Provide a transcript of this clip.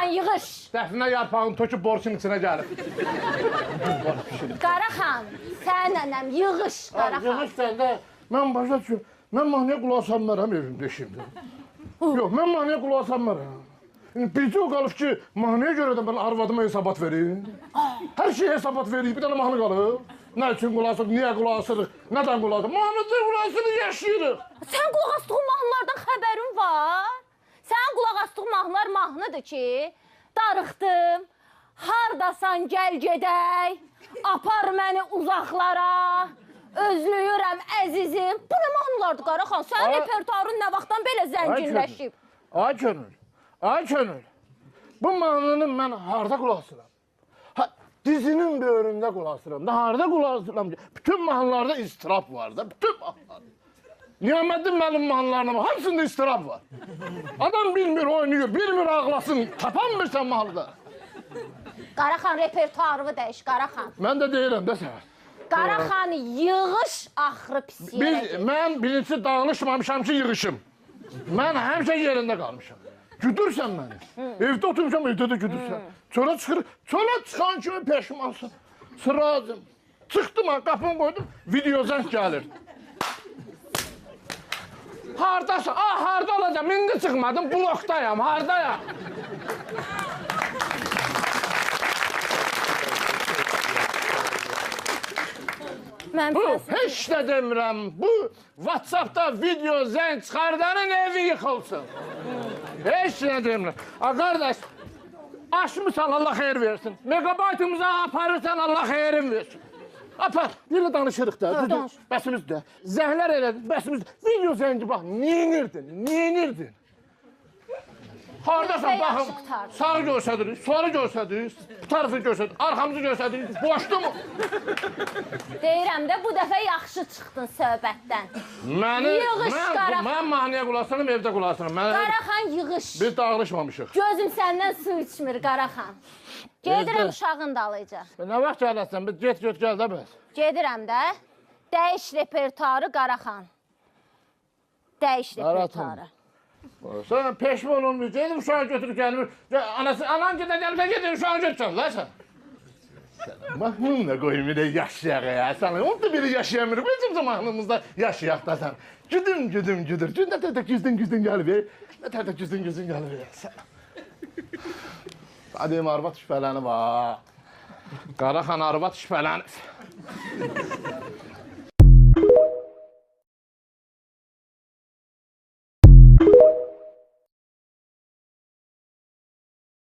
Qaraxan yığış. Dəfnə yarpağını töküb borçun içinə gəlib. Qaraxan, sənənəm yığış Qaraxan. Yığış səndə, mən başa düşürüm. Mən mahnıya qulaq sanmaram evimdə şimdi. Yox, mən mahnıya qulaq sanmaram. Bircə o qalıb ki, mahnıya görə də mən arvadıma hesabat verim. Hər şey hesabat verir, bir dənə mahnı qalıb. Nə üçün qulaq asırıq, niyə qulaq asırıq, nədən qulaq asırıq? Mahnıda qulaq asırıq, yaşayırıq. Sən qulaq asdığın mahnılardan xəbərin var. Sən qulaq asdığın mahnılar mahnıdır ki, darıxdım, hardasan gəl gedək, apar məni uzaqlara, özlüyürəm əzizim. Bu nə mahnılardır Qaraxan? Sənin repertuarın nə vaxtdan belə zənginləşib? Ay könül, bu mahnını mən harada qulaq asıram? Dizinin böyründə qulaq asıram da, harada qulaq asıram ki? Bütün mahnılarda istirap var da, bütün mahnılarda. Niyaməddin mənim mahnılarına hamısında istirap var. Adam bilmir, oynayır, bilmir ağlasın, tapanmırsan mahnıda. Qaraxan repertuarını dəyiş, Qaraxan. Mən də deyirəm də sənə. Qaraxan yığış axırı pis yerə gedir. Mən birincisi dağılışmamışam ki, yığışım. Mən həmişə yerində qalmışam. Güdürsən məni. Evdə oturmuşam, evdə də güdürsən. Çölə çıxan kimi peşmansın. Sıracım. Çıxdım, qapını qoydum, video zəng gəlir. Hardasın? Harda olacam? İndi çıxmadım, blokdayam, hardayam? Bu, heç də demirəm. Bu, WhatsAppda video zəng çıxardanın evi yıxılsın. Heç nə demirəm. Qardaş, aşmısan, Allah xeyir versin. Megabaytımıza aparırsan, Allah xeyrin versin. Apar, birlə danışırıq da. Bəsimizdə. Zəhlər elədin, bəsimizdə. Video zəngi bax, neyinirdin? Haradasan, baxın, sağı görsədirik, solu görsədirik, bu tarafı görsədirik, arxamızı görsədirik, boşdu mu? Deyirəm də, bu dəfə yaxşı çıxdın söhbətdən. Yığış Qaraxan. Mən mahnıya qulasınım, evdə qulasınım. Qaraxan yığış. Biz dağılışmamışıq. Gözüm səndən su içmir Qaraxan. Gedirəm uşağın dalıca. Nə vaxt gələrsən, get gəl də bəs. Gedirəm də, dəyiş repertuarı Qaraxan. Dəyiş repertuarı. Sən peşman olmuyor, gedim uşağı götürüb gəlmir. Anan gedə gəlmsə gedir, uşağı götürsən, la sən. Mahnımla qoyum elə yaşayaq ya, sən. Onu da biri yaşayamır, bizim mahnımızda yaşayaq da sən. Güdüm, güdür. Nə tər güzdün gəlib, nə tər güzdün gəlib. Adem arvad şübhələnib, Qaraxan arvad şübhələnib.